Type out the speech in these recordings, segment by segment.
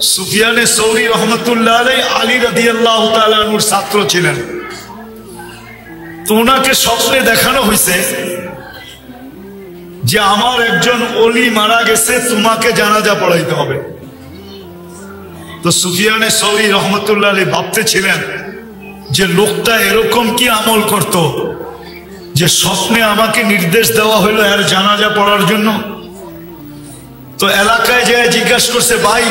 সুফিয়ানে সৌরি রহমতুল্লাহ আলাইহি আলী রাদিয়াল্লাহু তাআলা আনহুর ছাত্র ছিলেন। তো ওনাকে স্বপ্নে দেখানো হয়েছে যে আমার একজন ওলি মারা গেছে, তোমাকে জানাজা পড়াইতে হবে। তো সুফিয়ানে সৌরি রহমতুল্লাহ আলাইহি ভাবতেছিলেন যে লোকটা এরকম কি আমল করত যে স্বপ্নে আমাকে নির্দেশ দেওয়া হলো এর জানাজা পড়ার জন্য। তো এলাকায় যে জিজ্ঞাসা করছে, ভাই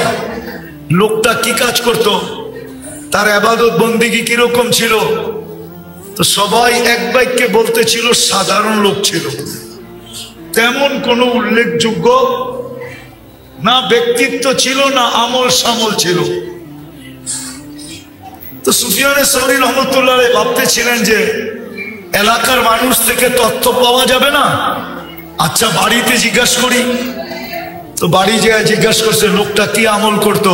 লোকটা কি কাজ করত, তার ইবাদত বন্দেগী কিরকম ছিল? তো সবাই এক বাক্যে বলতেছিল সাধারণ লোক ছিল, তেমন কোনো উল্লেখযোগ্য না ব্যক্তিত্ব ছিল না আমল সামল ছিল। তো সুফিয়ানে সৌরি রহমতুল্লাহ আলাইহি ভাবতেছিলেন যে এলাকার মানুষ থেকে তথ্য পাওয়া যাবে না, আচ্ছা বাড়িতে জিজ্ঞাসা করি। তো বাড়ি যেয়ে জিজ্ঞাসা করছে লোকটা কি আমল করত।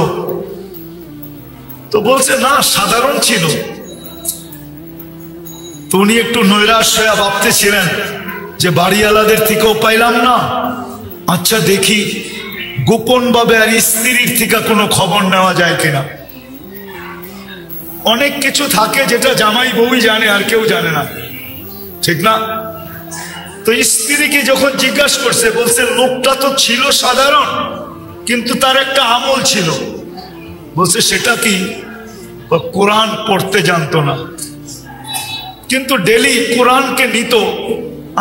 তো বলছে না সাধারণ ছিল। তো উনি একটু নৈরাশ হয়ে ভাবতেছিলেন যে বাড়িওয়ালাদের থেকেও পাইলাম না, আচ্ছা দেখি গোপন ভাবে আর স্ত্রীর থেকে কোনো খবর নেওয়া যায় কিনা। অনেক কিছু থাকে যেটা জামাই বউই জানে আর কেউ জানে না, ঠিক না? তো স্ত্রীকে যখন জিজ্ঞাসা করছে, বলছে লোকটা তো ছিল সাধারণ কিন্তু তার একটা আমল ছিল। বলছে সেটা কি? কোরআন পড়তে জানতো না, কিন্তু ডেলি কোরআনকে নিত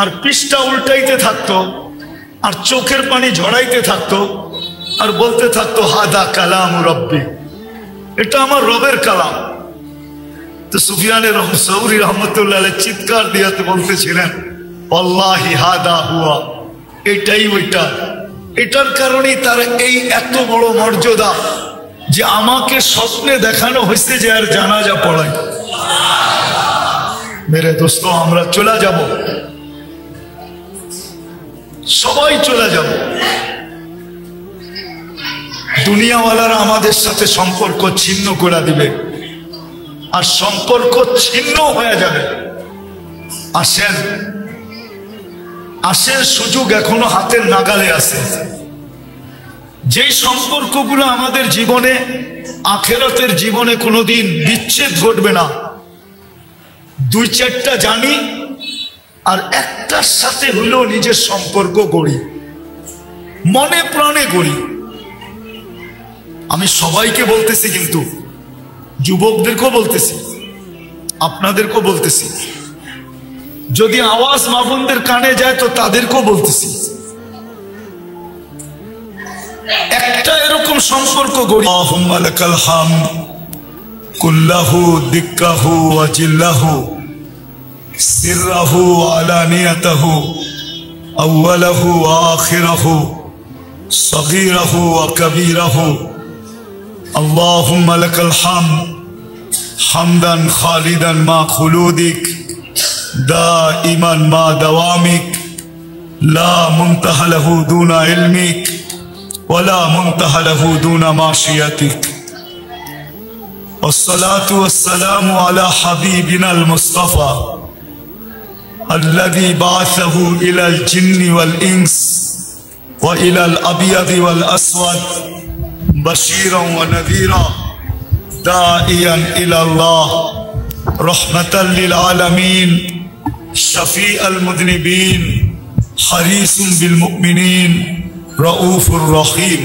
আর পৃষ্ঠা উল্টাইতে থাকতো আর চোখের পানি ঝরাইতে থাকতো আর বলতে থাকতো হাদা কালাম রব্বি, এটা আমার রবের কালাম। তো সুফিয়ানে সৌরি রহমতুল্লাহ আলাইহি চিৎকার দিয়ে বলতেছিলেন আল্লাহি হাদা হুয়া, এটাই ওইটা। এটার কারণেই তার এই এত বড় মর্যাদা যে আমাকে স্বপ্নে দেখানো হয়েছে যে আর জানাজা পড়াই। মেরে দোস্ত, আমরা চলে যাব, সবাই চলে যাব। দুনিয়াওয়ালারা আমাদের সাথে সম্পর্ক ছিন্ন করে দিবে আর সম্পর্ক ছিন্ন হয়ে যাবে। আসেন আসেন, সুযোগ এখনো হাতের নাগালে আছে। যেই সম্পর্কগুলো আমাদের জীবনে আখিরাতের জীবনে কোনোদিন বিচ্ছেদ ঘটবে না, দুই চারটা জানি আর একটার সাথে হলেও নিজের সম্পর্ক গড়ি, মনে প্রাণে গড়ি। আমি সবাইকে বলতেছি, কিন্তু যুবকদেরকেও বলতেছি, আপনাদেরকেও বলতেছি, যদি আওয়াজ মা বোনদের কানে যায় তো তাদেরকেও বলতেছি, একটা এরকম সম্পর্ক গড়ি। আল্লাহুম্মা লাকাল হামদ কুল্লাহু দিক্কাহু ওয়া জিল্লাহু সিররাহু ওয়া আলানিয়াতাহু আউওয়ালাহু ওয়া আখিরাহু সগীরাহু ওয়া কাবীরাহু। আল্লাহুম্মা লাকাল হামদ হামদান খালিদান মা খুলুদিক দাইমান মা দাওয়ামিক লা মুনতাহা লাহু দুনা ইলমিক ওয়ালা মুনতাহা লাহু দুনা মাশিয়াতিক। والصلاة والسلام على حبيبنا المصطفى الذي بعثه إلى الجن والإنس وإلى الأبيض والأسود بشيرا ونذيرا داعيا إلى الله رحمة للعالمين شفيع المذنبين حريص بالمؤمنين رؤوف رحيم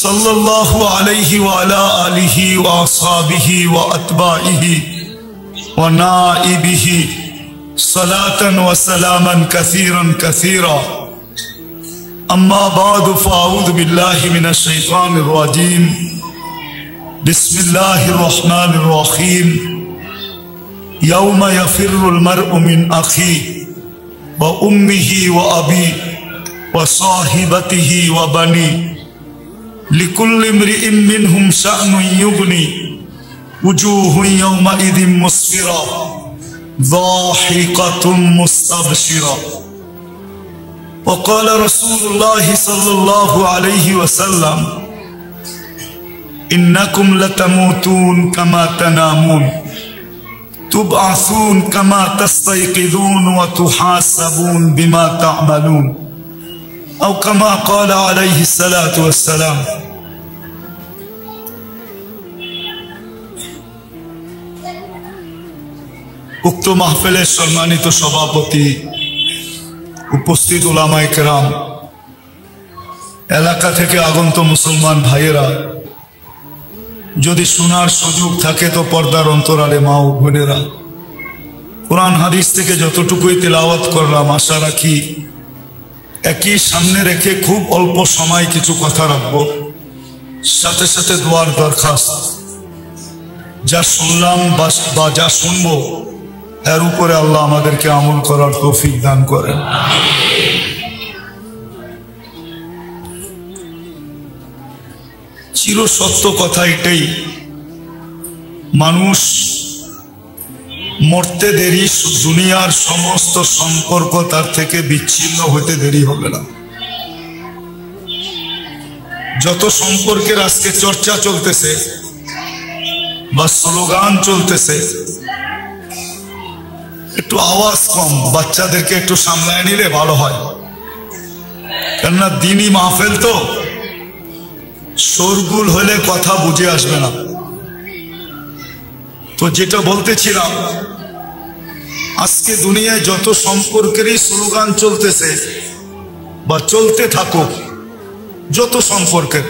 صلى الله عليه وعلى آله وأصحابه وأتباعه ونائبه صلاة وسلاما كثيرا كثيرا. أما بعد فأعوذ بالله من الشيطان الرجيم. بسم الله الرحمن الرحيم. يوم يفر المرء من أخيه وأمه وأبيه وصاحبته وبنيه لكل امرئ منهم شأن يغني وجوه يومئذ مسفرة ضاحكة مستبشرة. وقال رسول الله صلى الله عليه وسلم إنكم لتموتون كما تنامون تبعثون كما تستيقظون وتحاسبون بما تعملون أو كما قال عليه الصلاة والسلام. উক্ত মাহফিলের সম্মানিত সভাপতি, উপস্থিত উলামায়ে কেরাম, এলাকা থেকে আগন্ত মুসলমান ভাইয়েরা, যদি শোনার সুযোগ থাকে তো পর্দার অন্তরালে মা ও বোনেরা, কোরআন হাদিস থেকে যতটুকুই তেলাওয়াত করলাম আশা রাখি একই সামনে রেখে খুব অল্প সময় কিছু কথা রাখবো, সাথে সাথে দোয়ার দরখাস্ত। যা শুনলাম বা যা শুনবো এর উপরে আল্লাহ আমাদেরকে আমল করার তৌফিক দান করেন। চির সত্য কথা এটাই, মানুষ মরতে দেরি, দুনিয়ার সমস্ত সম্পর্ক তার থেকে বিচ্ছিন্ন হতে দেরি হবে না। যত সম্পর্কের আজকে চর্চা চলতেছে বা স্লোগান চলতেছে, একটু আওয়াজ কম, বাচ্চাদেরকে একটু সামলায় নিলে ভালো হয়। কেননা দিনই মাহফিল তো, শোরগুল হলে কথা বুঝে আসবে না। তো যেটা বলতেছিলাম, আজকে দুনিয়ায় যত সম্পর্কেরই স্লোগান চলতেছে বা চলতে থাকুক, যত সম্পর্কের,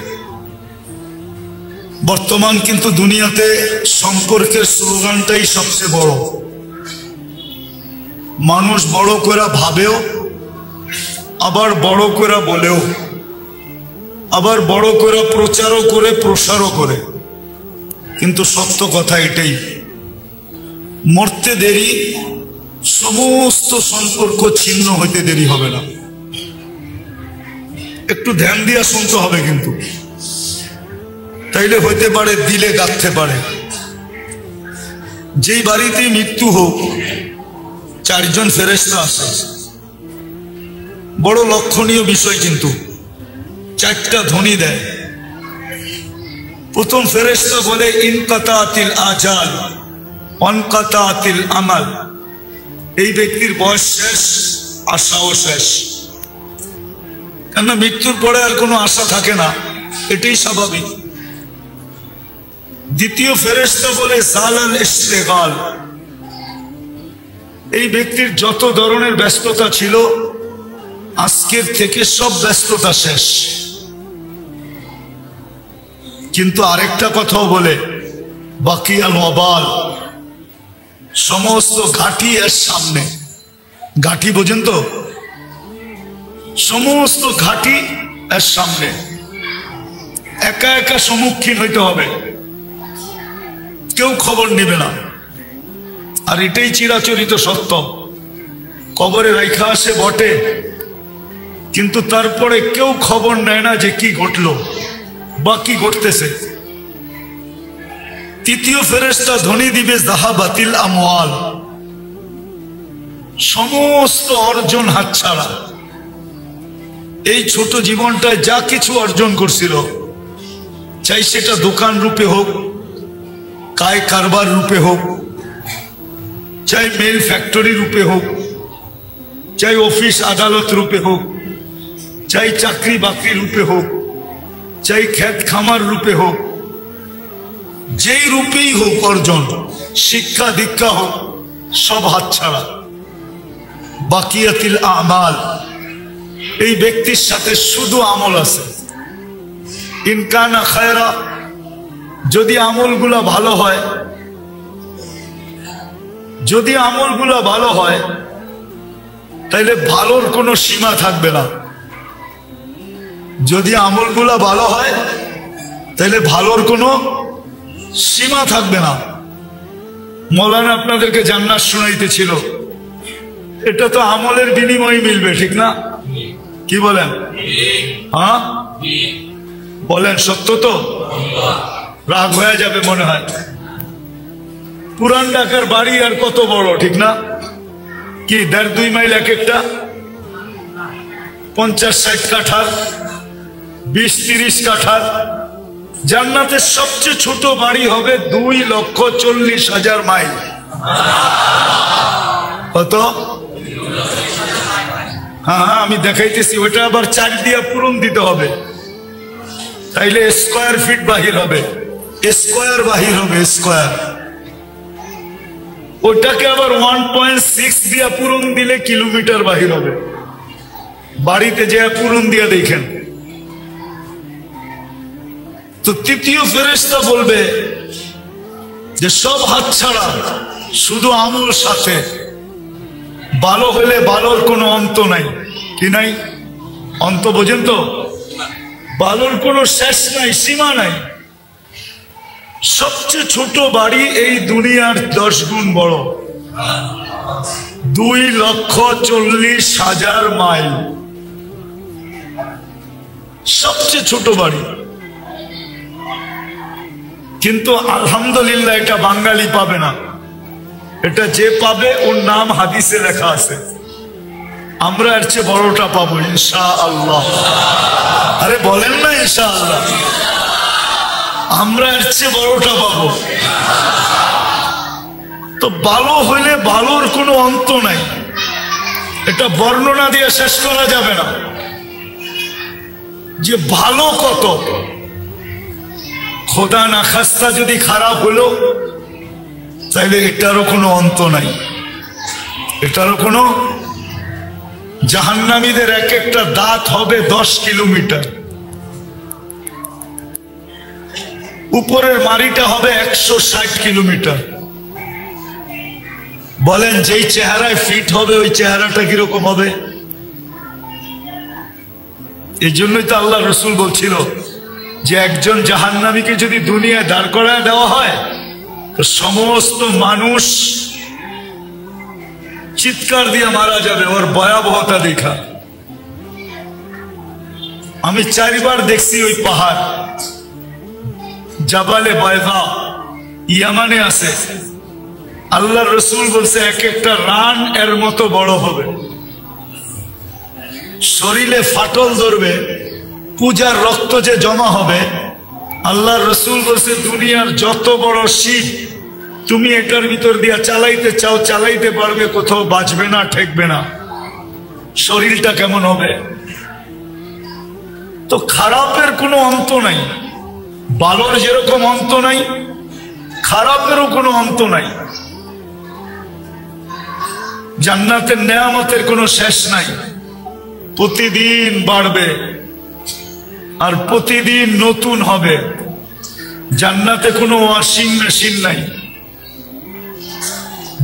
বর্তমান কিন্তু দুনিয়াতে সম্পর্কের স্লোগানটাই সবচেয়ে বড়। মানুষ বড় করে ভাবেও, আবার বড় করে বলেও, আবার বড় করে প্রচারও করে, প্রসারও করে। কিন্তু সত্য কথা এটাই, মরতে দেরি, সমস্ত সম্পর্ক ছিন্ন হইতে দেরি হবে না। একটু ধ্যান দিয়ে শুনতে হবে কিন্তু, তাইলে হইতে পারে দিলে গাঁথতে পারে। যেই বাড়িতে মৃত্যু হোক, 4 জন ফেরেশতা আছে, বড় লক্ষণীয় বিষয় কিন্তু। 4টা ধ্বনি দেয়। প্রথম ফেরেশতা বলে ইনকাতাতিল আজাল ওয়ানকাতাতিল আমাল, এই ব্যক্তির বয়স শেষ, আশাও শেষ। কেননা মৃত্যুর পরে আর কোনো আশা থাকে না, এটাই স্বাভাবিক। দ্বিতীয় ফেরেশতা বলে জালাল ইশতিগাল, এই ব্যক্তির যত ধরনের ব্যস্ততা ছিল আজকের থেকে সব ব্যস্ততা শেষ। কিন্তু আরেকটা কথাও বলে বাকিয়াল ওয়াবাল, সমস্ত ঘাটি এর সামনে। ঘাটি বোঝেন তো? সমস্ত ঘাটি এর সামনে, একা একা সম্মুখীন হইতে হবে, কেউ খবর নেবে না। আর এটাই চিরাচরিত সত্য। কবরে রাইখা আসে বটে, কিন্তু তারপরে কেউ খবর নেয় না যে কি ঘটলো বা কি ঘটতেছে। তৃতীয় ফেরেশতা ধ্বনি দিবে যাহাবাতিল আমওয়াল, সমস্ত অর্জন হাতছাড়া। এই ছোট জীবনটায় যা কিছু অর্জন করছিল, চাই সেটা দোকান রূপে হোক, কায় কারবার রূপে হোক, চাই মেল ফ্যাক্টরি রূপে হোক, চাই অফিস আদালত রূপে হোক, চাই চাকরি বাকরি রূপে হোক, চাই ক্ষেত খামার রূপে হোক, যেই রূপেই হোক অর্জন, শিক্ষা দীক্ষা হোক, সব হাতছাড়া। বাকিয়াতিল আমাল, এই ব্যক্তির সাথে শুধু আমল আছে। ইনকানা খায়রা, যদি আমলগুলা ভালো হয়, যদি আমলগুলা ভালো হয় তাইলে ভালোর কোনো সীমা থাকবে না। যদি আমলগুলা ভালো হয় তাইলে ভালোর কোনো সীমা থাকবে না। মৌলানা আপনাদেরকে জান্নাত শোনাইতেছিল, এটা তো আমলের বিনিময়ে মিলবে, ঠিক না? কি বলেন? হ্যাঁ বলেন, সত্য তো? রাগ হয়ে যাবে মনে হয়। পুরান ঢাকার বাড়ি আর কত বড়, ঠিক না? কি 1.5-2 মাইল এক একটা, 50-60 কাঠার, 20-30 কাঠার। জান্নাতের সবচেয়ে ছোট বাড়ি হবে 2,40,000 মাইল। কত? হ্যাঁ হ্যাঁ আমি দেখাইতেছি। ওটা আবার 4 দিয়ে পূরণ দিতে হবে, তাইলে স্কয়ার ফিট বাহির হবে, স্কয়ার বাহির হবে, স্কয়ার। ওটাকে আবার 1.6 দিয়া পূরণ দিলে কিলোমিটার বাহির হবে। বাড়িতে যে পূরণ দিয়া দেখেন। তো তৃতীয় ফেরেশতা বলবে যে সব হাতছাড়া, শুধু আমল সাথে। ভালো হলে ভালোর কোনো অন্ত নাই। কি নাই? অন্ত বোঝেন তো? ভালোর কোনো শেষ নাই, সীমা নাই। সবচেয়ে ছোট বাড়ি এই দুনিয়ার 10 গুণ বড়। 2,40,000 মাইল সবচেয়ে ছোট বাড়ি। কিন্তু আলহামদুলিল্লাহ এটা বাঙালি পাবে না। এটা যে পাবে ওর নাম হাদিসে লেখা আছে। আমরা এর চেয়ে বড়টা পাবো ইনশাআল্লাহ। আরে বলেন না ইনশাআল্লাহ। আমরা এর চেয়ে বড়টা পাবো। তো ভালো হইলে ভালোর কোনো অন্ত নাই। এটা বর্ণনা দিয়ে শেষ করা যাবে না যে ভালো কত। খোদা না খাস্তা যদি খারাপ হলো তাইলে এটারও কোনো অন্ত নাই। এটারও কোনো, জাহান্নামীদের এক একটা দাঁত হবে 10 কিলোমিটার, উপরের মারিটা হবে 160 কিলোমিটার। বলেন যেই চেহারায় ফিট হবে ওই চেহারাটা কিরকম হবে? এই জন্যই তো আল্লাহ রসুল বলছিল যে একজন জাহান্নামীকে যদি দুনিয়ায় দাঁড় করায় দেওয়া হয় তো সমস্ত মানুষ চিৎকার দিয়ে মারা যাবে ওর ভয়াবহতা দেখা। আমি 4 বার দেখছি ওই পাহাড়, জাবালে বায়দা, ইয়ামানে আছে। আল্লাহ রসুল বলছে এক একটা রান এর মতো বড় হবে, শরীরে ফাটল ধরবে, পূজার রক্ত যে জমা হবে। আল্লাহ রসুল বলছে দুনিয়ার যত বড় শিপ তুমি এটার ভিতর দিয়া চালাইতে চাও, চালাইতে পারবে, কোথাও বাঁচবে না, ঠেকবে না। শরীরটা কেমন হবে? তো খারাপের কোনো অন্ত নাই। ভালোর যেরকম অন্ত নাই, খারাপেরও কোনো অন্ত নাই। জান্নাতের নেয়ামতের কোনো শেষ নাই, প্রতিদিন বাড়বে আর প্রতিদিন নতুন হবে। জান্নাতে কোনো ওয়াশিং মেশিন নাই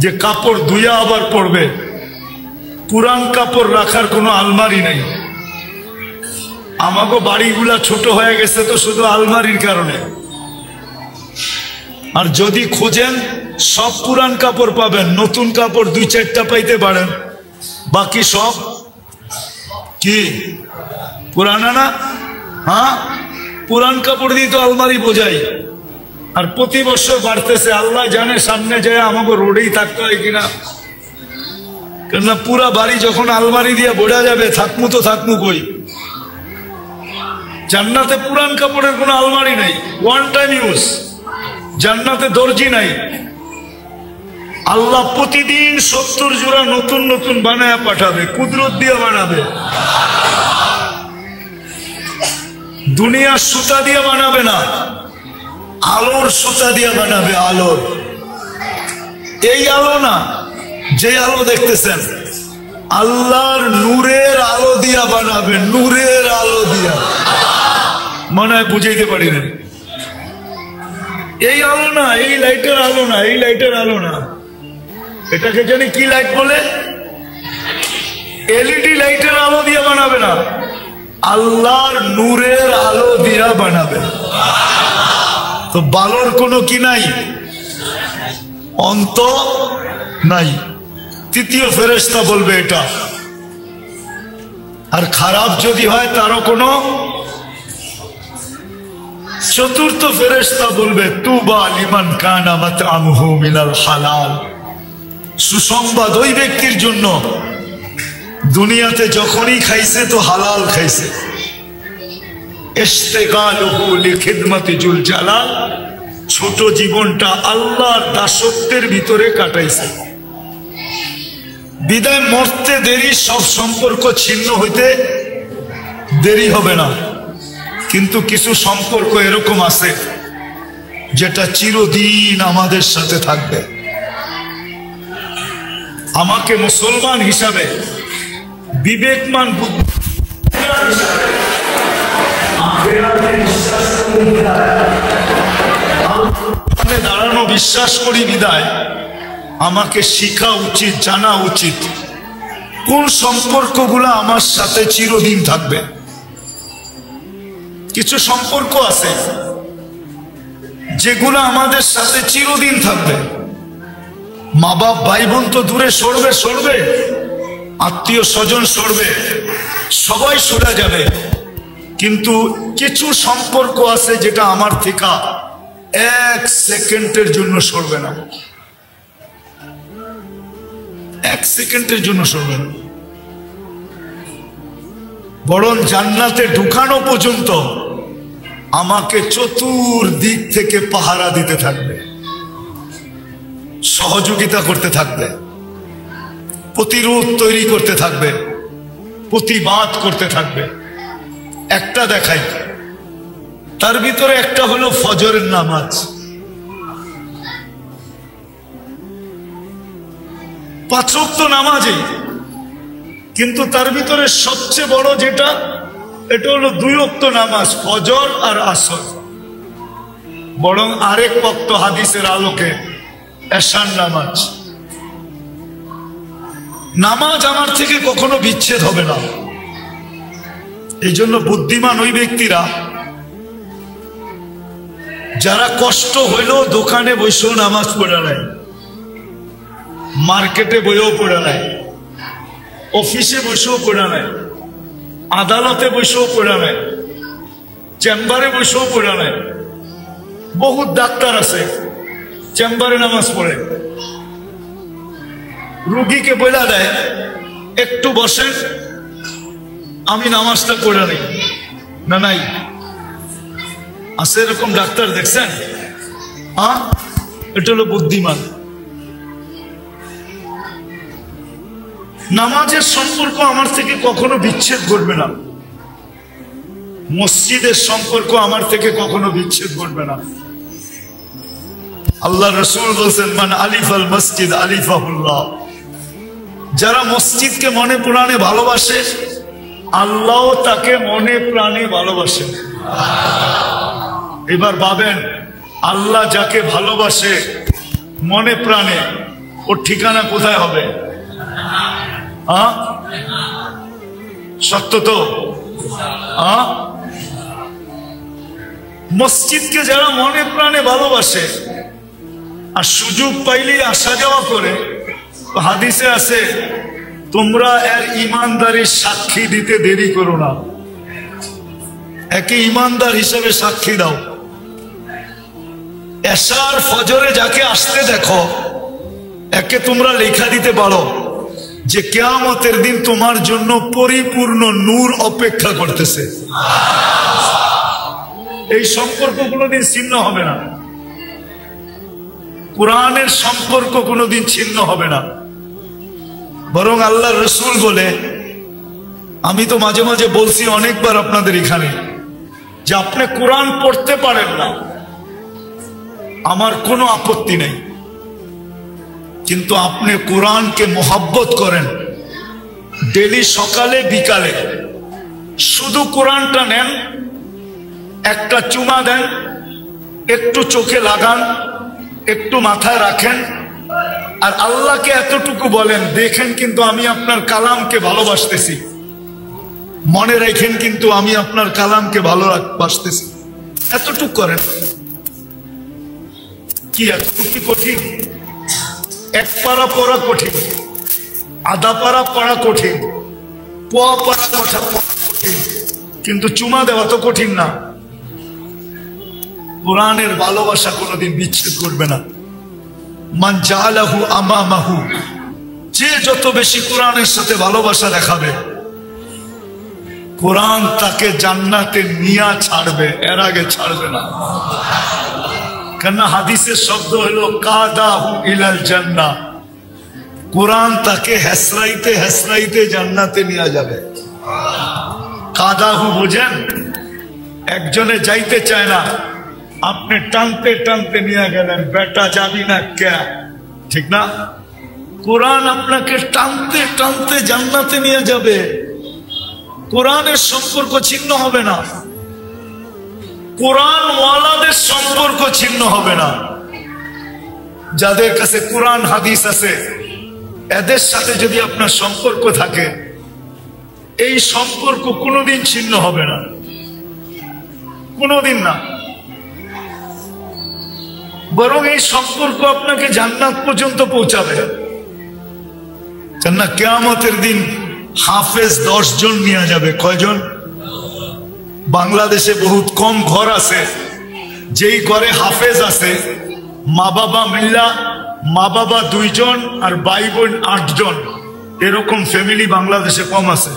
যে কাপড় ধুইয়া আবার পরবে। পুরান কাপড় রাখার কোনো আলমারি নাই। আমাকে বাড়িগুলা ছোট হয়ে গেছে তো শুধু আলমারির কারণে। আর যদি খোঁজেন সব পুরান কাপড় পাবেন, নতুন কাপড় 2-4টা পাইতে পারেন, বাকি সব কি পুরানা না? হ্যাঁ, পুরান কাপড় দিয়ে তো আলমারি বোঝাই। আর প্রতি বছর বাড়তেছে, আল্লাহ জানে সামনে যায় আমাকে রোডেই থাকতে হয় কিনা। কেননা পুরা বাড়ি যখন আলমারি দিয়ে বোঝা যাবে, থাকমু তো থাকমু কই? জান্নাতে পুরান কাপড়ের কোনো আলমারি নাই, ওয়ান টাইম ইউজ। জান্নাতে দর্জি নাই। আল্লাহ প্রতিদিন 70 জোড়া নতুন নতুন বানায় পাঠাবে, কুদরত দিয়ে বানাবে। দুনিয়ার সুতা দিয়ে বানাবে না, আলোর সুতা দিয়ে বানাবে। আলোর, এই আলো না যে আলো দেখতেছেন, আল্লাহর নূরের আলো দিয়া বানাবে, নূরের আলো দিয়া। মনে হয় বুঝাইতে পারি না। এই আলো না, এই লাইটের আলো না, এই লাইটের আলো না। এটাকে জানি কি লাইট বলে? এলইডি লাইটের আলো দিয়ে বানাবে না, আল্লাহর নূরের আলো দিয়া বানাবে। তো বালোর কোনো কি নাই, অন্ত নাই। তৃতীয় ফেরেশতা বলবে এটা। আর খারাপ যদি হয় তারও কোনো। চতুর্থ ফেরেশতা বলবে তুবা লিমান কানা মাতআমুহু মিনাল হালাল। সুসংবাদ ওই ব্যক্তির জন্য দুনিয়াতে যখনই খাইছে তো হালাল খাইছে। ইশতিগালুহু লিখিদমাতি জুল জালাল, ছোট জীবনটা আল্লাহর দাসত্বের ভিতরে কাটাইছে। বিদায় মরতে দেরি, সব সম্পর্ক ছিন্ন হইতে দেরি হবে না। কিন্তু কিছু সম্পর্ক এরকম আছে যেটা চিরদিন আমাদের সাথে থাকবে। আমাকে মুসলমান হিসাবে বিবেকমান দাঁড়ানো বিশ্বাস করি বিদায় আমাকে শিখা উচিত, জানা উচিত কোন সম্পর্কগুলো আমার সাথে চিরদিন থাকবে। কিছু সম্পর্ক আছে যেগুলো আমাদের সাথে চিরদিন থাকবে। মা বাপ ভাই বোন তো দূরে সরবে, আত্মীয় স্বজন সরবে, সবাই সরে যাবে, কিন্তু কিছু সম্পর্ক আছে যেটা আমার থেকে 1 সেকেন্ডের জন্য সরবে না, 1 সেকেন্ডের জন্য সরবে না। বরং জান্নাতে ঢুকানো পর্যন্ত আমাকে চতুর্দিক থেকে পাহারা দিতে থাকবে, সহযোগিতা করতে থাকবে, প্রতিরোধ তৈরি করতে থাকবে, প্রতিবাদ করতে থাকবে। একটা দেখাই, তার ভিতরে একটা হলো ফজরের নামাজ। 5 ওয়াক্ত নামাজই, কিন্তু তার ভিতরে সবচেয়ে বড় যেটা, এটা হলো 2 ওয়াক্ত নামাজ, ফজর আর আসর। বরং আরেক ওয়াক্ত হাদিসের আলোকে এশার নামাজ। নামাজ আমার থেকে কখনো বিচ্ছেদ হবে না। এই জন্য বুদ্ধিমান ওই ব্যক্তিরা যারা কষ্ট হইলেও দোকানে বসেও নামাজ পড়ে নেয়, মার্কেটে বইও পড়ে নেয়, অফিসে বসেও পড়ে নেয়, আদালতে বসেও পড়ে নেয়, চেম্বারে বসেও পড়ে নেয়। বহুত ডাক্তার আছে চেম্বারে নামাজ পড়ে, রুগীকে বলে দেয় একটু বসেন, আমি নামাজটা পড়ে নেই। না নাই আছে এরকম ডাক্তার দেখছেন? এটা হলো বুদ্ধিমান। নামাজের সম্পর্ক আমার থেকে কখনো বিচ্ছেদ করবে না, মসজিদের সম্পর্ক আমার থেকে কখনো বিচ্ছেদ করবে না। আল্লাহ রাসূল বলেন, মান আলিফাল মসজিদ আলিফাহুল্লাহ। যারা মসজিদকে মনে প্রাণে ভালোবাসে, আল্লাহ তাকে মনে প্রাণে ভালোবাসেন। এবার ভাবেন, আল্লাহ যাকে ভালোবাসে মনে প্রাণে, ওর ঠিকানা কোথায় হবে? সত্য তো? মসজিদকে যারা মনে প্রাণে ভালোবাসে আর সুযোগ পাইলেই আসা যাওয়া করে, হাদিসে আছে তোমরা এর ইমানদারির সাক্ষী দিতে দেরি করো না, একে ইমানদার হিসেবে সাক্ষী দাও। এশার ফজরে যাকে আসতে দেখো, একে তোমরা লেখা দিতে পারো যে কিয়ামতের দিন তোমার জন্য পরিপূর্ণ নূর অপেক্ষা করতেছে। এই সম্পর্ক কোনোদিন ছিন্ন হবে না, কোরআনের সম্পর্ক কোনোদিন ছিন্ন হবে না। বরং আল্লাহ রসুল বলে, আমি তো মাঝে মাঝে বলছি অনেকবার আপনাদের এখানে, যে আপনি কোরআন পড়তে পারেন না, আমার কোনো আপত্তি নেই, কিন্তু আপনি কোরআনকে মোহাব্বত করেন, ডেলি সকালে বিকালে শুধু কোরআনটা নেন, একটা চুমা দেন, একটু চোখে লাগান, একটু মাথায় রাখেন, আর আল্লাহকে এতটুকু বলেন, দেখেন কিন্তু আমি আপনার কালামকে ভালোবাসতেছি, মনে রাখেন কিন্তু আমি আপনার কালামকে ভালোবাসতেছি। এতটুকু করেন। কি এতটুকু কঠিন? 1 পারা পড়া কঠিন, আধা পারা পড়া কঠিন, পোয়া পারা কথা কঠিন, কিন্তু চুমা দেওয়া তো কঠিন না। কোরআনের ভালোবাসা কোনোদিন বিচ্ছেদ করবে না। মান জাআলাহু আমামাহু, যে যত বেশি কোরআনের সাথে ভালোবাসা দেখাবে, কোরআন তাকে জান্নাতে নিয়ে ছাড়বে, এর আগে ছাড়বে না। কেন? হাদিসের শব্দ হলো কাদাহু ইলাল জান্নাহ, কোরআন তাকে হেসরাইতে হেসরাইতে জান্নাতে নিয়ে যাবে। কাদাহু বোঝেন? একজনে যাইতে চায় না, আপনি টানতে টানতে নিয়ে গেলেন, বেটা যাবি না কে? ঠিক না? কোরআন আপনাকে টানতে টানতে জান্নাতে নিয়ে যাবে। কোরআনের সম্পর্ক ছিন্ন হবে না, কোরআন ওয়ালাদের সম্পর্ক ছিন্ন হবে না। যাদের কাছে কোরআন হাদিস আছে এদের সাথে যদি আপনার সম্পর্ক থাকে, এই সম্পর্ক কোনোদিন ছিন্ন হবে না, কোনোদিন না। বরং এই সম্পর্ক আপনাকে জান্নাত পর্যন্ত পৌঁছাবে। জান্নাত কিয়ামতের দিন হাফেজ 10 জন নিয়ে যাবে। কয়জন? বাংলাদেশে বহুত কম ঘর আছে যেই ঘরে হাফেজ আছে, মা বাবা মিল্লা, মা বাবা 2 জন আর ভাই বোন 8 জন, এরকম ফ্যামিলি বাংলাদেশে কম আছে।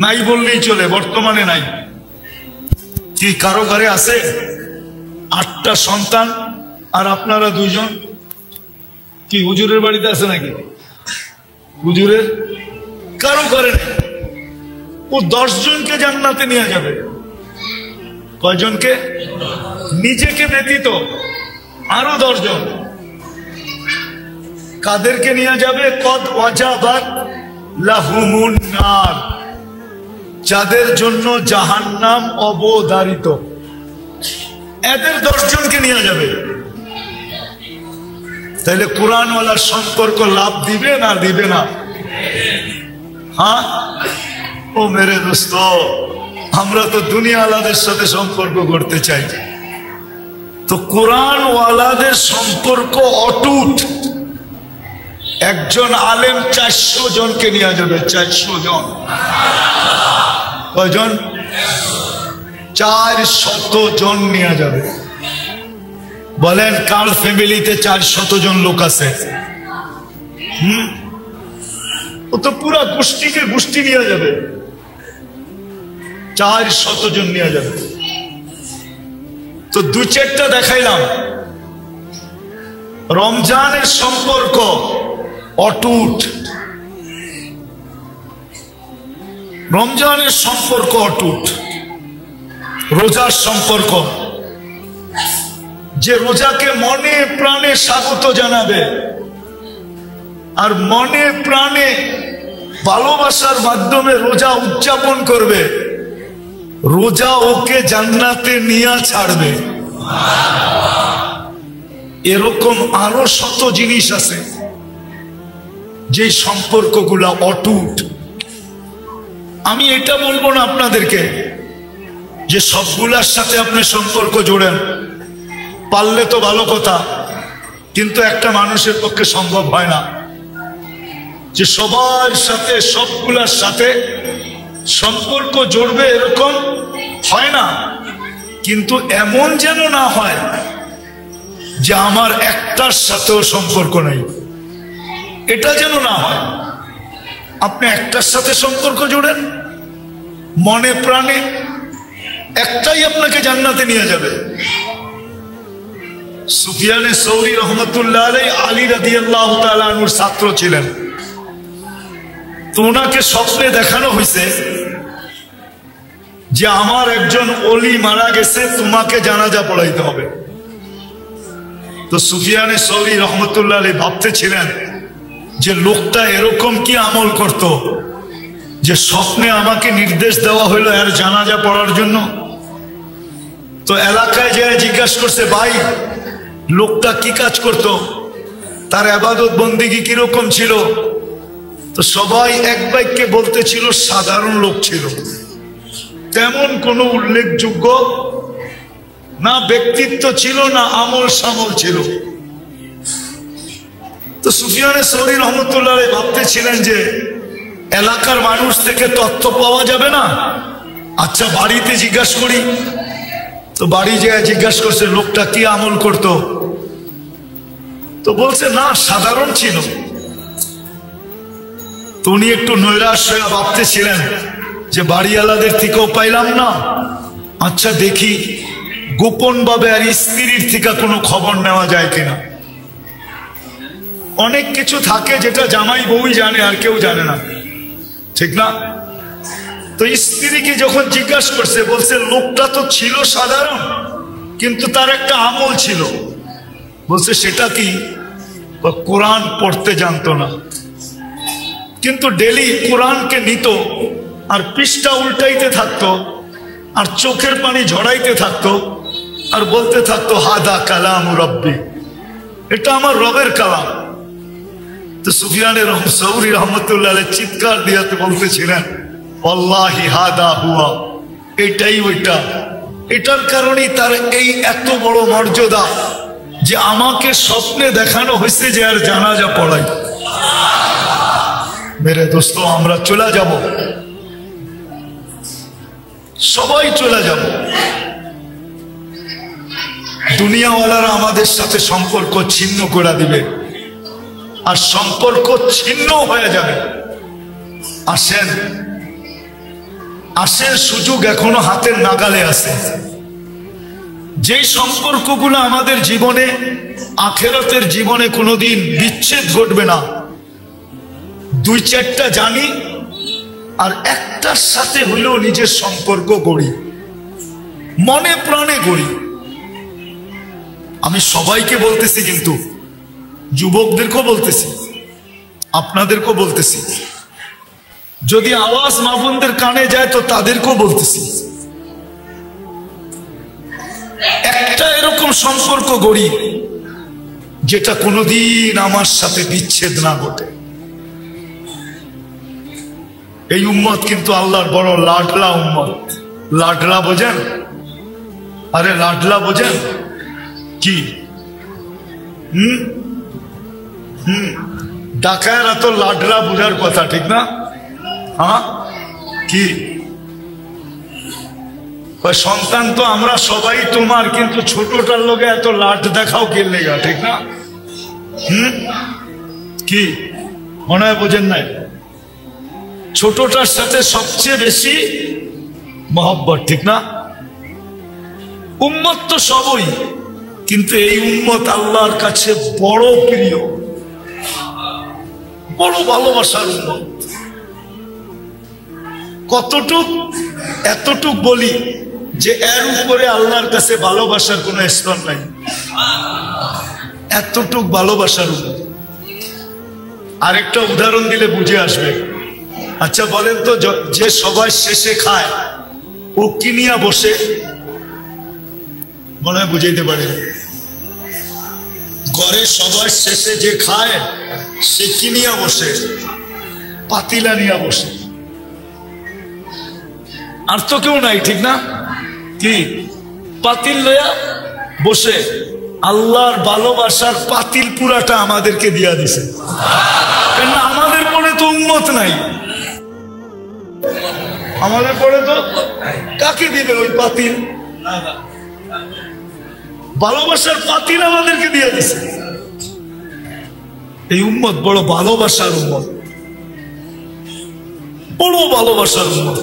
নাই বললেই চলে, বর্তমানে নাই। কি কারো ঘরে আছে 8টা সন্তান আর আপনারা 2 জন? কি হুজুরের বাড়িতে আছে নাকি? হুজুরের কারো ঘরে নেই। ও 10 জনকে জান্নাতে নিয়ে যাবে। কয়জনকে? নিজেকে ব্যতীত আরো 10 জন। কাদেরকে নিয়ে যাবে? কদ ওয়াজাবাত লাহুমুন নার, যাদের জন্য জাহান্নাম অবধারিত, এদের 10 জনকে নিয়ে যাবে। তাহলে কোরআনওয়ালার সম্পর্ক লাভ দিবে না দিবে না? হ্যাঁ ও মেরে দোস্ত, আমরা তো দুনিয়াওয়ালাদের সাথে সম্পর্ক করতে চাই, তো কোরআনওয়ালাদের সম্পর্ক অটুট। একজন আলেম 400 জনকে নিয়ে যাবে। 400 জন। কয়জন? 400 জন নিয়ে যাবে। বলেন কার ফ্যামিলিতে 400 জন লোক আছে? ও তো পুরা গোষ্ঠী নিয়ে যাবে। 400 জন নিয়ে যাবে। তো 2-4টা দেখাইলাম। রমজানের সম্পর্ক অটুট, রমজানের সম্পর্ক অটুট। রোজার সম্পর্ক, যে রোজাকে মনে প্রাণে স্বাগত জানাবে আর মনে প্রাণে ভালোবাসার মাধ্যমে রোজা উদযাপন করবে, রোজা ওকে জান্নাতে নিয়ে ছাড়বে। এরকম আরো শত জিনিস আছে যে সম্পর্কগুলা অটুট। আমি এটা বলবো না আপনাদেরকে যে সবগুলার সাথে আপনি সম্পর্ক জোড়েন, পারলে তো ভালো কথা, কিন্তু একটা মানুষের পক্ষে সম্ভব হয় না যে সবার সাথে সবগুলার সাথে সম্পর্ক জড়বে, এরকম হয় না। কিন্তু এমন যেন না হয় যে আমার একটার সাথেও সম্পর্ক নাই, এটা যেন না হয়। আপনি একটার সাথে সম্পর্ক জোড়েন মনে প্রাণে, একটাই আপনাকে জান্নাতে নিয়ে যাবে। সুফিয়ানে সৌরি রহমতুল্লাহ আলাইহি আলী রাদিয়াল্লাহু তাআলা আনহুর ছাত্র ছিলেন। তো ওনাকে স্বপ্নে দেখানো হয়েছে যে আমার একজন ওলি মারা গেছে, তোমাকে জানাজা পড়াইতে হবে। তো সুফিয়ানে সৌরি রহমতুল্লাহ আলাইহি ভাবতেছিলেন যে লোকটা এরকম কি আমল করত যে স্বপ্নে আমাকে নির্দেশ দেওয়া হলো এর জানাজা পড়ার জন্য। তো এলাকায় যায় জিজ্ঞাসা করছে, ভাই লোকটা কি কাজ করত, তার ইবাদত বন্দেগী কিরকম ছিল? তো সবাই এক বাক্যে বলতেছিল সাধারণ লোক ছিল, তেমন কোনো উল্লেখযোগ্য না ব্যক্তিত্ব ছিল না আমল সামল ছিল। তো সুফিয়ানে সৌরি রহমতুল্লাহ ভাবতেছিলেন যে এলাকার মানুষ থেকে তথ্য পাওয়া যাবে না, আচ্ছা বাড়িতে জিজ্ঞাসা করি। তো বাড়ি যেয়ে জিজ্ঞাসা করছে লোকটা কি আমল করত। তো বলছে না সাধারণ ছিল। তো উনি একটু নৈরাশ হয়ে ভাবতেছিলেন যে বাড়িওয়ালাদের থেকেও পাইলাম না, আচ্ছা দেখি গোপন ভাবে আর স্ত্রীর থেকে কোনো খবর নেওয়া যায় কিনা। অনেক কিছু থাকে যেটা জামাই বউই জানে আর কেউ জানে না, ঠিক না? তো স্ত্রীকে যখন জিজ্ঞাসা করছে, বলছে লোকটা তো ছিল সাধারণ কিন্তু তার একটা আমল ছিল। বলছে সেটা কি? কোরআন পড়তে জানতো না, কিন্তু ডেলি কোরআনকে নিত আর পৃষ্ঠা উল্টাইতে থাকতো আর চোখের পানি ঝরাইতে থাকতো আর বলতে থাকতো হাদা কালাম রব্বি, এটা আমার রবের কালাম। তো সুফিয়ান সৌরি রহমতুল্লাহ চিৎকার দিয়ে বলতেছিলেন আল্লাহি হাদা হুয়া, এটাই ওইটা। এটার কারণেই তার এই এত বড় মর্যাদা যে আমাকে স্বপ্নে দেখানো হয়েছে যে আর জানাজা পড়াই। মেরে দোস্ত, আমরা চলে যাব, সবাই চলে যাব। দুনিয়াওয়ালারা আমাদের সাথে সম্পর্ক ছিন্ন করে দিবে আর সম্পর্ক ছিন্ন হয়ে যাবে। আসেন আসেন, সুযোগ এখনো হাতের নাগালে আছে। যেই সম্পর্কগুলো আমাদের জীবনে, আখেরাতের জীবনে কোনোদিন বিচ্ছেদ ঘটবে না, দুই চারটা জানি আর একটার সাথে হলেও নিজের সম্পর্ক গড়ি, মনে প্রাণে গড়ি। আমি সবাইকে বলতেছি, কিন্তু যুবকদেরকেও বলতেছি, আপনাদেরকেও বলতেছি। যদি আওয়াজ মা বোনদের কানে যায় তো তাদেরকেও বলতেছি, একটা এরকম সম্পর্ক গড়ি যেটা কোনোদিন আমার সাথে বিচ্ছেদ না ঘটে। এই উম্মত কিন্তু আল্লাহর বড় লাডলা উম্মত। লাডলা বোঝেন? আরে লাডলা বোঝেন কি? ডাকায়রা তো লাডলা বোঝার কথা, ঠিক না? হ্যাঁ, কি সন্তান তো আমরা সবাই তোমার, কিন্তু ছোটটার লোকে এত লাড দেখাও কে লেগা, ঠিক না? কি মনে হয় বোঝেন নাই? ছোটটার সাথে সবচেয়ে বেশি মহব্বত, ঠিক না? উম্মত তো সবই, কিন্তু এই উম্মত আল্লাহর কাছে বড় প্রিয়, বড় ভালোবাসার উম্মত। কতটুক? এতটুক বলি যে এর উপরে আল্লাহর কাছে ভালোবাসার কোনো স্তর নাই। এতটুক ভালোবাসার উম্মত। আরেকটা উদাহরণ দিলে বুঝে আসবে। আচ্ছা বলেন তো, যে সবাই শেষে খায় ও কি নিয়ে বসে? মনে হয় বুঝাইতে পারে। ঘরে সবার শেষে যে খায় সে কি নিয়ে বসে? পাতিলা নিয়ে বসে। আর তো কেউ নাই, ঠিক না? কি পাতিল লইয়া বসে। আল্লাহর ভালোবাসার পাতিল পুরাটা আমাদেরকে দিয়া দিছে, কেন আমাদের পরে তো উম্মত নাই। আমাদের পরে তো কাকে দিবে ওই পাতিল? ভালোবাসার পাতিল আমাদেরকে দিয়ে দিছে। এই উম্মত বড় ভালোবাসার উম্মত, বড় ভালোবাসার উম্মত,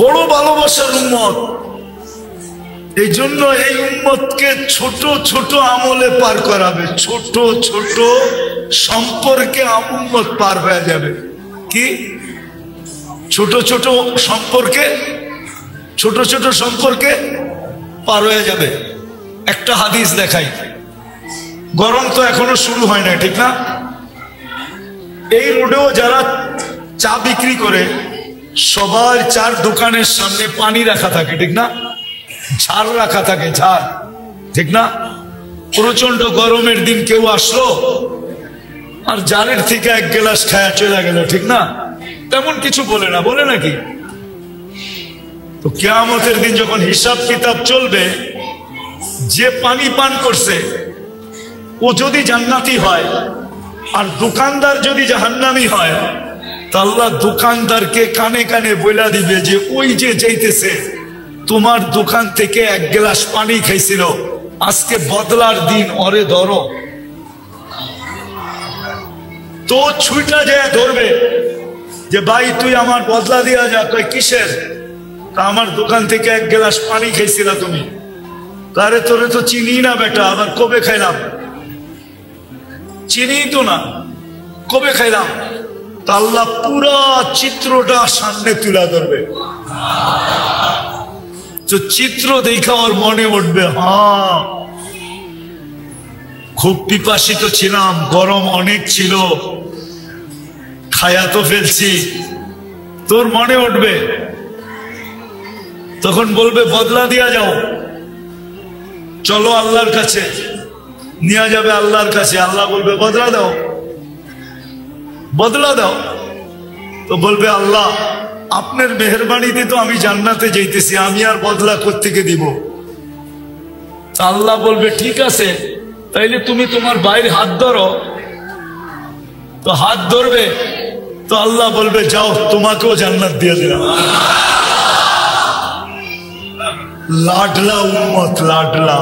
বড় ভালোবাসার উম্মত। এই জন্য এই উম্মতকে ছোট ছোট আমলে পার করাবে, ছোট ছোট সম্পর্কে উম্মত পার হয়ে যাবে। কি ছোট ছোট সম্পর্কে? ছোট ছোট সম্পর্কে পার হয়ে যাবে। একটা হাদিস দেখাই। গরম তো এখনো শুরু হয় না, ঠিক না? এই রোডেও যারা চা বিক্রি করে সবার চার দোকানের সামনে পানি রাখা থাকে, ঠিক না? ঝাড় রাখা থাকে, ঝাড়, ঠিক না? প্রচন্ড গরমের দিন কেউ আসলো আর জারের থেকে এক গ্লাস খায়া চলে গেল, ঠিক না? তেমন কিছু বলে না, বলে নাকি? তো কিয়ামতের দিন যখন হিসাব কিতাব চলবে, যে পানি পান করছে ও যদি জান্নাতি হয় আর দোকানদার যদি জাহান্নামী হয়, তা আল্লাহ দোকানদারকে কানে কানে বইলা দিবে যে ওই যে যাইতেছে তোমার দোকান থেকে এক গ্লাস পানি খাইছিল, আজকে বদলার দিন, ওরে ধরো। তো ছুইটা যায় ধরবে যে ভাই তুই আমার বদলা দিয়া যা। তুই কিসের? আমার দোকান থেকে এক গ্লাস পানি খাইছিল তুমি। আরে তোরে তো চিনি না বেটা, আবার কবে খাইলাম? চিনি তো না, কবে খাইলাম? তা আল্লাহ পুরা চিত্রটা সামনে তুলে ধরবে। তো চিত্র দেখা ওর মনে উঠবে, হ্যাঁ খুব পিপাসিত ছিলাম, গরম অনেক ছিল, খায়া তো ফেলছি, তোর মনে উঠবে, তখন বলবে বদলা দিয়া যাও, চলো আল্লাহর কাছে, নিয়ে যাবে আল্লাহর কাছে। আল্লাহ বলবে বদলা দাও, বদলা দাও। তো বলবে আল্লাহ আপনার মেহেরবানিতে তো আমি জান্নাতে যাইতেছি, আমি আর বদলা কোত্থেকে দিব? আল্লাহ বলবে ঠিক আছে, তাইলে তুমি তোমার বাইরে হাত ধরো। তো হাত ধরবে, তো আল্লাহ বলবে যাও তোমাকেও জান্নাত দিয়ে দিলাম। লাডলা উম্মত, লাডলা,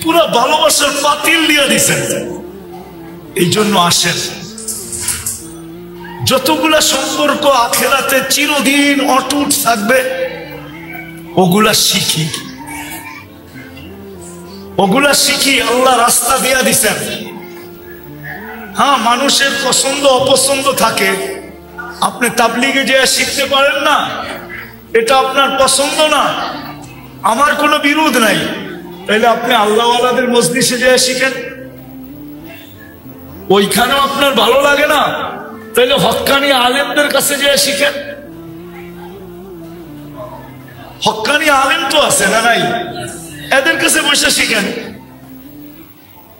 পুরা ভালোবাসার পাতিল দিয়ে দিছেন। এই জন্য আসেন, যতগুলা সম্পর্ক আখিরাতে চিরদিন অটুট থাকবে ওগুলা শিখি, ওগুলা শিখি। আল্লাহ রাস্তা দিয়া দিছেন। হ্যাঁ, মানুষের পছন্দ অপছন্দ থাকে, আপনি তাবলিগে যে শিখতে পারেন না, এটা আপনার পছন্দ না, আমার কোনো বিরোধ নাই, তাইলে আপনি আল্লাহওয়ালাদের মজলিসে যে শিখেন। ওইখানেও আপনার ভালো লাগে না, তাইলে হক্কানি আলেমদের কাছে যে শিখেন। হক্কানি আলেম তো আছে না নাই, এদের কাছে বসে শিখেন।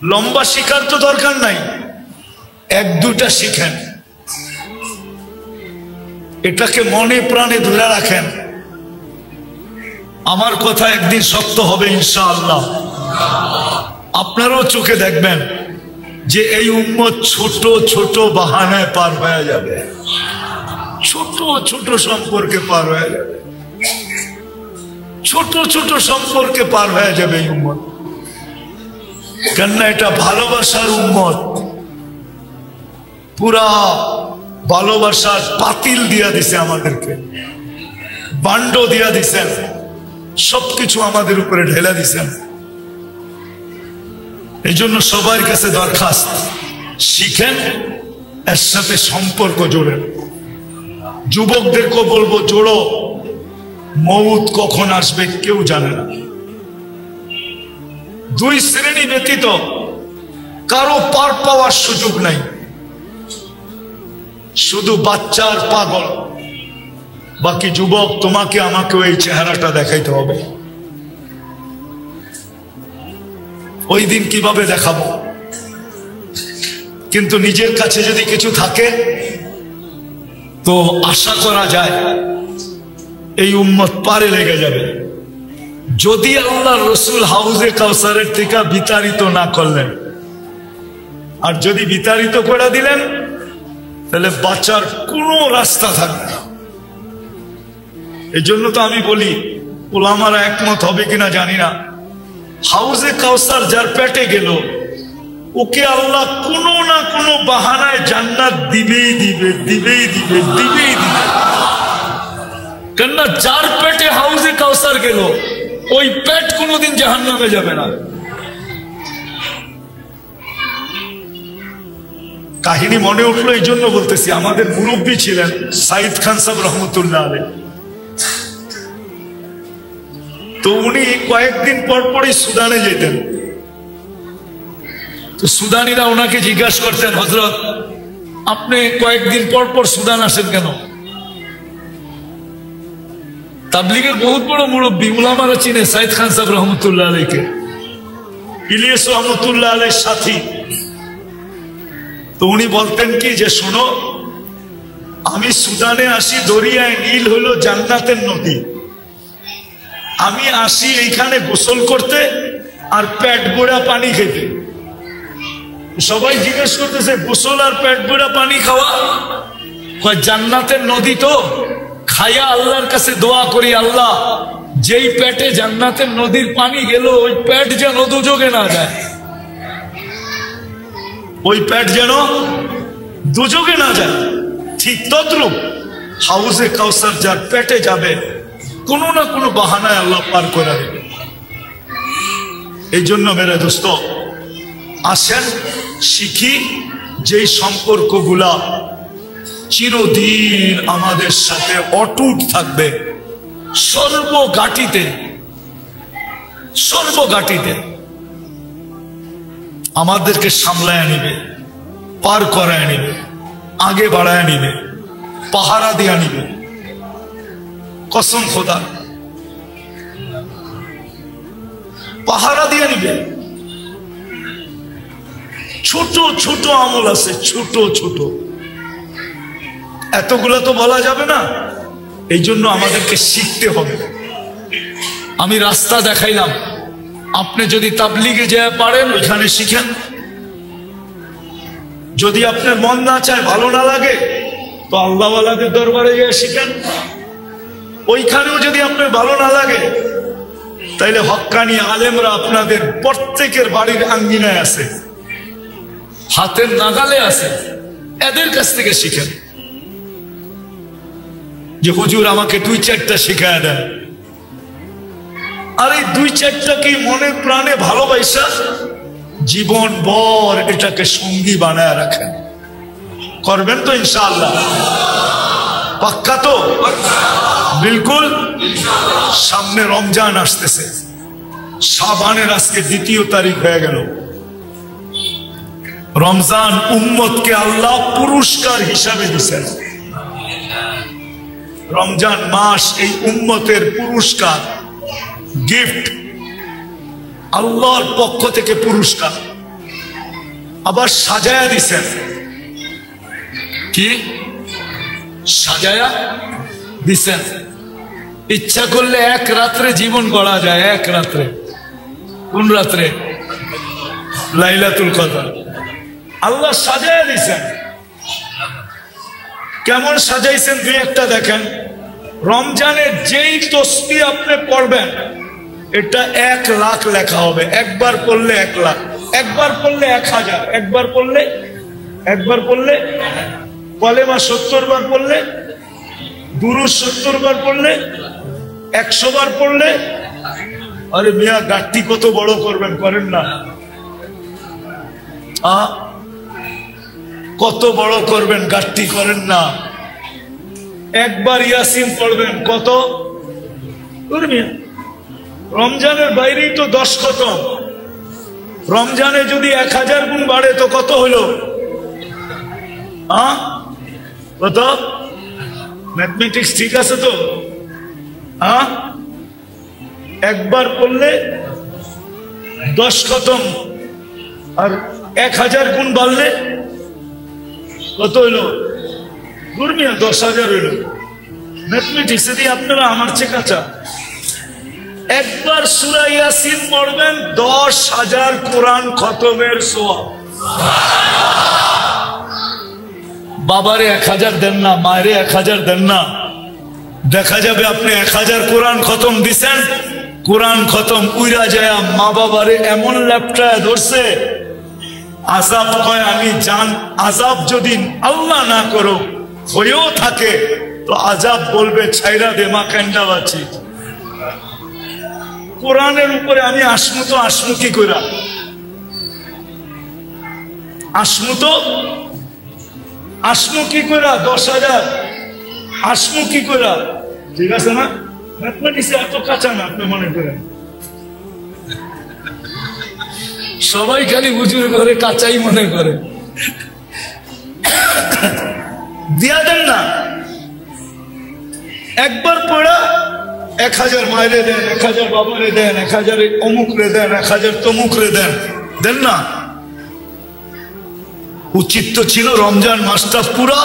লম্বা শিখার তো দরকার নাই, এক দুটা শিখেন, এটাকে মনে প্রাণে ধরে রাখেন। আমার কথা একদিন সত্য হবে ইনশাআল্লাহ। আপনারাও চোখে দেখবেন যে এই উম্মত ছোট ছোট বাহানায় পার হয়ে যাবে, ছোট ছোট সম্পর্কে পার হয়ে যাবে, ছোট ছোট সম্পর্কে পার হয়ে যাবে এই উম্মত। কেননা এটা ভালোবাসার উম্মত, পুরা ভালোবাসার পাতিল দিয়া দিছে আমাদেরকে, বান্ড দিয়া দিছেন, সবকিছু আমাদের উপরে ঢেলে দিছেন। এই জন্য সবার কাছে দরখাস্ত, শিখেন, এর সাথে সম্পর্ক জোড়েন। যুবকদেরকে বলবো জোড়ো, মউত কখন আসবে কেউ জানে না। দুই শ্রেণী ব্যতীত কারো পার পাওয়ার সুযোগ নাই, শুধু বাচ্চার পাগল, বাকি যুবক তোমাকে আমাকে এই চেহারাটা দেখাইতে হবে। ওই দিন কিভাবে দেখাবো? কিন্তু নিজের কাছে যদি কিছু থাকে তো আশা করা যায় এই উম্মত পারে লেগে যাবে। যদি আল্লাহ রসুল হাউজে কাউসারের থেকে বিতাড়িত না করলেন, আর যদি বিতাড়িত করে দিলেন তাহলে বাঁচার কোনো রাস্তা থাকবে না। এই জন্য তো আমি বলি, ওলামারা একমত হবে কিনা জানি না, হাউজে কাউসার যার পেটে গেল ওকে আল্লাহ কোনো না কোনো বাহানায় জান্নাত দিবেই দিবে, দিবেই দিবে, দিবেই দিবে। কেননা যার পেটে হাউজে কাউসার গেল ওই পেট কোনোদিন জাহান্নামে যাবে না। কাহিনী মনে উঠলো এই জন্য বলতেছি, আমাদের মুরব্বী ছিলেন সাইদ খান সাহেব রহমতুল্লাহ আলাইহি। তো উনি কয়েকদিন পর পরই সুদানে যেতেন। তো সুদানিরা ওনাকে জিজ্ঞাসা করতেন, হযরত আপনি কয়েকদিন পর পর সুদান আসেন কেন? তাবলিগের বহুত বড় মুরব্বী, উলামারা চিনে সাইদ খান সাহেব রহমতুল্লাহ আলাইহিকে, ইলিয়াস রহমতুল্লাহ আলাইহির সাথী। তো উনি বলতেন কি যে শোনো, আমি সুদানে আসি, দরিয়ায় নীল হলো জান্নাতের নদী, আমি আসি এইখানে গোসল করতে আর পেট ভরা পানি খেতে। সবাই জিজ্ঞেস করতেছে গোসল আর পেট ভরা পানি খাওয়া? জান্নাতের নদী তো, খায়া আল্লাহর কাছে দোয়া করি, আল্লাহ যেই পেটে জান্নাতের নদীর পানি গেল ওই পেট যেন দুযোগে না যায়, ওই পেট যেন দুযোগে না যায়। ঠিক তদ্রূপ হাউজে কাউসার যার পেটে যাবে কোনো না কোনো বাহানায় আল্লাহ পার করে দেবে। এই জন্য মেরে দোস্ত, আসেন শিখি যেই সম্পর্কগুলা চিরদিন আমাদের সাথে অটুট থাকবে, সর্বঘাটিতে, সর্বঘাটিতে। আমাদেরকে সামলায় নিবে, পার করায় নিবে, আগে বাড়ায় নিবে, পাহারা দিয়া নিবে। কসম খোদা, পাহারা দিয়ে নিবে। ছোট ছোট আমল আছে, ছোট ছোট, এতগুলো তো বলা যাবে না। এই জন্য আমাদেরকে শিখতে হবে। আমি রাস্তা দেখাইলাম, আপনি যদি তাবলিগে যেতে পারেন ওইখানে শিখেন। যদি আপনার মন না চায়, ভালো না লাগে, তো আল্লাহওয়ালাদের দরবারে গিয়ে শিখেন। ওইখানেও যদি আপনার ভালো না লাগে, তাইলে হক্কানি আলেমরা আপনাদের প্রত্যেকের বাড়ির আঙ্গিনায় আছে, হাতের নাগালে আছে, এদের কাছ থেকে শিখেন। যে হুজুর আমাকে 2-4টা শিখায় দেন, আর এই 2-4টা কি মনে প্রাণে ভালোবাসা জীবন ভর এটাকে সঙ্গী বানায় রাখেন। করবেন তো ইনশাআল্লাহ? পাক্কা তো? বিলকুল। সামনে রমজান আসতেছে, শাবানের আজকে 2 তারিখ হয়ে গেল। রমজান উম্মতকে আল্লাহ পুরস্কার হিসাবে দিয়েছেন। রমজান মাস এই উম্মতের পুরস্কার, গিফট, আল্লাহর পক্ষ থেকে পুরস্কার। আবার সাজায়া দিছেন। কি সাজায়া দিছেন? ইচ্ছা করলে এক রাত্রে জীবন গড়া যায়। এক রাত্রে। কোন রাত্রে? লাইলাতুল কদর। আল্লাহ সাজায়া দিছেন। কেমন সাজাইছেন 2-1টা দেখেন। রমজানের যেই তসবিহ আপনি পড়বেন, এটা 1 লাখ লেখা হবে। একবার পড়লে 1 লাখ, একবার পড়লে 1000, একবার পড়লে কলেমা 70 বার পড়লে, দুরূদ 70 বার পড়লে, 100 বার পড়লে। আরে মিয়া, গাঠটি কত বড় করবেন, করেন না? কত বড় করবেন, গাঠটি করেন না? একবার ইয়াসিন পড়বেন, কত? রমজানের বাইরেই তো 10 খতম। রমজানে যদি 1000 গুণ বাড়ে তো কত হলো? কত? ম্যাথমেটিক্স ঠিক আছে তো? একবার পড়লে 10 খতম, আর 1000 গুণ বাড়লে কত হইলো? গুরমিয়া 10,000 হইল। ম্যাথমেটিক্স দিয়ে আপনারা আমার চেয়ে কাঁচা। একবার সূরা ইয়াসিন পড়বেন, 10,000 কোরআন খতমের সওয়াব। বাবারে 1000 দেন না, মায়েরে 1000 দেন না, দেখা যাবে আপনি 1000 কোরআন খতম দিছেন, কোরআন খতম উইরা যায় মা বাবারে এমন ল্যাপটায় ধরছে, আযাব কয় আমি জান। আযাব যদি আল্লাহ না করো হয়েও থাকে, তো আযাব বলবে ছাইরা দে মা, কান্ডা বাঁচি। কোরআনের উপরে আমি আসমু কি কইরা? আসমু কি কইরা? 10,000 আসমু কি কইরা? ঠিক আছে না? ম্যাথমেটিক্সে এত কাঁচা না আপনি মনে করেন। সবাই খালি হুজুর করে কাঁচাই মনে করে। দিয়া দেন না। একবার পড়া 1000 মায়েরে দেন, 1000 বাবারে দেন, 1000 অমুক রে দেন, 1000 তমুক রে দেন, দেন না? উচিত তো ছিল রমজান মাসটা পুরা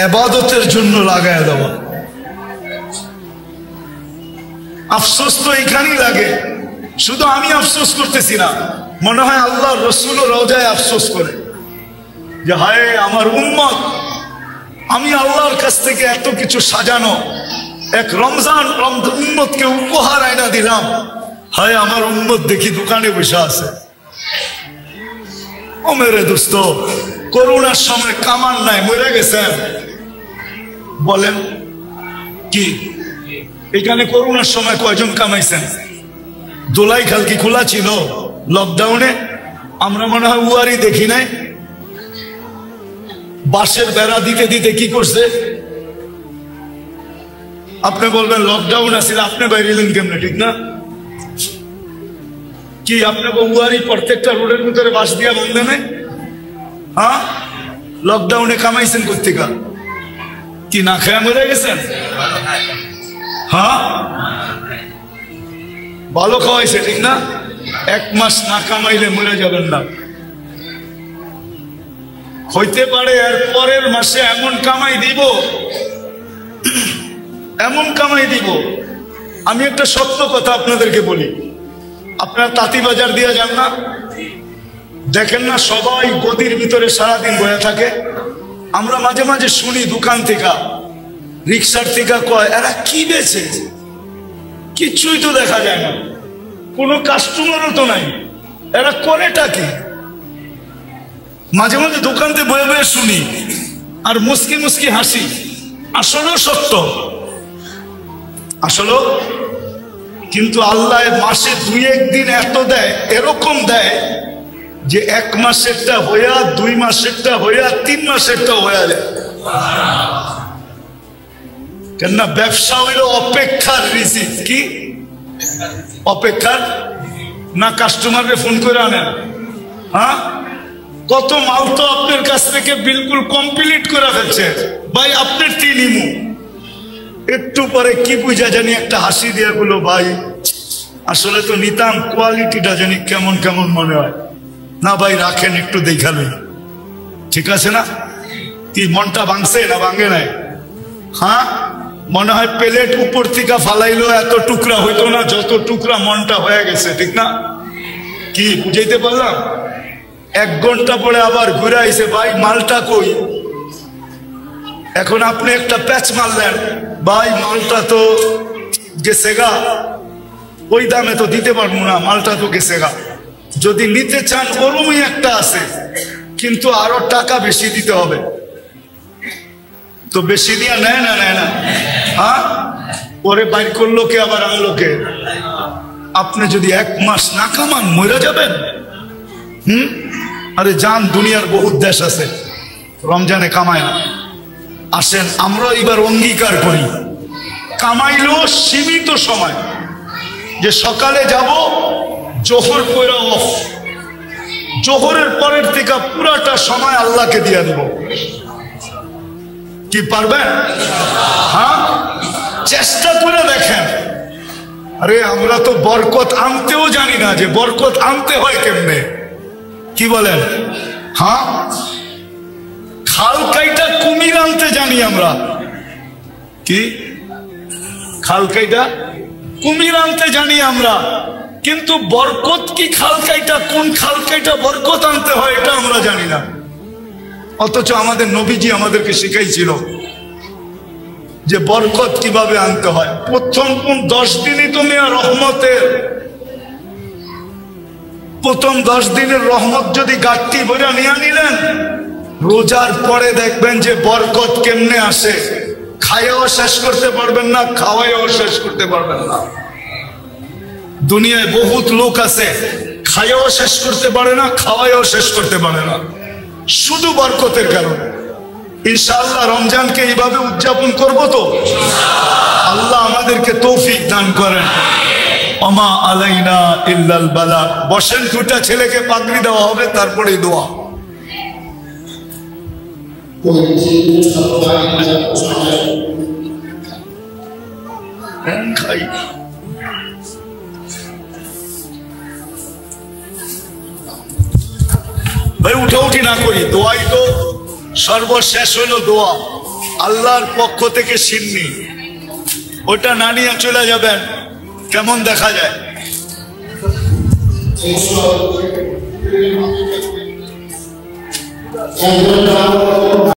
ইবাদতের জন্য লাগায় দেওয়া। আফসোস তো এখানেই লাগে। শুধু আমি আফসোস করতেছি না, মনে হয় আল্লাহ রসুলও রওজায় আফসোস করে যে হায় আমার উম্মত, আমি আল্লাহর কাছ থেকে এত কিছু সাজানো এক রমজান উম্মতকে উপহার আয়না দিলাম, হায় আমার উম্মত দেখি দোকানে বসে আছে। ও মেরে দোস্ত, করোনার সময় কামান নাই, মরে গেছেন। বলেন কি এখানে করোনার সময় কয়জন কামাইছেন? দোলাই খাল কি খোলা ছিল লকডাউনে? আমরা মনে হয় উয়ারি দেখি নাই। বাঁশের বেড়া দিতে দিতে কি করছে? আপনি বলবেন লকডাউন আছে, আপনি বাইরে এলেন কেমনে? ঠিক না? কি আপনাকে উয়ারি প্রত্যেকটা রোডের ভিতরে বাস দিয়া বন্ধে নেই? হ্যাঁ, লকডাউনে কামাইছেন কোথেকা? কি না খেয়ে মরে গেছেন? হ্যাঁ, ভালো খাওয়াইছে ঠিক না? 1 মাস না কামাইলে মরে যাবেন না। হইতে পারে এর পরের মাসে এমন কামাই দিব, এমন কামাই দিব। আমি একটা সত্য কথা আপনাদেরকে বলি, আপনারা তাঁতিবাজার দিয়ে যান না, দেখেন না সবাই গদির ভিতরে সারাদিন বয়ে থাকে। আমরা মাঝে মাঝে শুনি দোকান থেকে, রিক্সার থেকে কয় এরা কি বেচে, কিছুই তো দেখা যায় না, কোনো কাস্টমারও তো নাই, এরা করেটা কি? মাঝে মাঝে দোকানতে বয়ে বয়ে শুনি আর মুস্কি মুস্কি হাসি। আসলেও সত্য, আসলে কিন্তু আল্লাহ মাসে 2-1 দিন এত দেয়, এরকম দেয় যে 1 মাসেরটা হইয়া 2 মাসেরটা হইয়া 3 মাসেরটা হইয়া যায়। কেননা ব্যবসা হইল অপেক্ষার রিজিক। কি অপেক্ষার? না কাস্টমারকে ফোন করে আনেন? হ্যাঁ, কত মাল তো আপনার কাছ থেকে বিলকুল কমপ্লিট করে ফেলছে ভাই, আপনার 3 ইমু। একটু পরে কি বুঝা জানি একটা হাসি দিয়া গুলো, ভাই আসলে তো নিতাম, কোয়ালিটিটা জানি কেমন কেমন মনে হয় না। ভাই রাখেন, একটু দেখালে ঠিক আছে না? কি মনটা ভাঙছে না ভাঙে নাই? হ্যাঁ, মনে হয় প্লেট উপর থেকে ফালাইলো এত টুকরা হইতো না যত টুকরা মনটা হয়ে গেছে, ঠিক না? কি বুঝাইতে পারলাম? 1 ঘন্টা পরে আবার ঘুরে আইছে, ভাই মালটা কই? এখন আপনি একটা প্যাচ মারলেন, ভাই মালটা তো গেছে গা, ওই দামে তো দিতে পারবো না, মালটা তো গেছে গা। যদি নিতে চান ওরমই একটা আছে, কিন্তু আরো টাকা বেশি দিতে হবে। তো বেশি দিয়া নেয় না? নেয় না? হ্যাঁ, পরে বাইর করলো কে, আবার আনলো কে? আপনি যদি 1 মাস না কামান মরে যাবেন। আরে যান, দুনিয়ার বহুত দেশ আছে রমজানে কামায় না। আসেন আমরা এবার অঙ্গীকার করি, কামাইলো সীমিত সময়, যে সকালে যাব, জোহর পড়া অফ, জোহরের পরের থেকে পুরাটা সময় আল্লাহকে দিয়ে দেব। কি পারবেন? হ্যাঁ, চেষ্টা করে দেখেন। আরে আমরা তো বরকত আনতেও জানি না যে বরকত আনতে হয় কেমনে। কি বলেন? হ্যাঁ, খালকাইটা কুমির আনতে জানি আমরা। কি খালকাইটা কুমির আনতে জানি আমরা, কিন্তু বরকত কি খালকাইটা, কোন খালকাইটা বরকত আনতে হয় এটা আমরা জানি না। অথচ আমাদের নবীজি আমাদেরকে শিখাইছিল যে বরকত কিভাবে আনতে হয়। প্রথম 10 দিনই তো মেয়া রহমতের, প্রথম 10 দিনের রহমত যদি গাঠটি ভরে নিয়ে নিলেন, রোজার পরে দেখবেন যে বরকত কেমনে আসে। খাইয়াও শেষ করতে পারবেন না, খাওয়াইও শেষ করতে পারবেন না। দুনিয়ায় বহুত লোক আছে, খাইয়াও শেষ করতে পারে না, খাওয়াইও শেষ করতে পারে না, শুধু বরকতের কারণে। ইনশাআল্লাহ রমজানকে এইভাবে উদযাপন করব তো। আল্লাহ আমাদেরকে তৌফিক দান করেন। ওমা আলাইনা ইল্লাল বালাগ। বসেন, 2টা ছেলেকে পাগড়ি দেওয়া হবে, তারপরে দোয়া। খাই ভাই, উঠি না করি, দোয়াই তো সর্বশেষ হইল। দোয়া আল্লাহর পক্ষ থেকে সিন্নি, ওটা না নিয়ে চলে যাবেন, কেমন দেখা যায়। And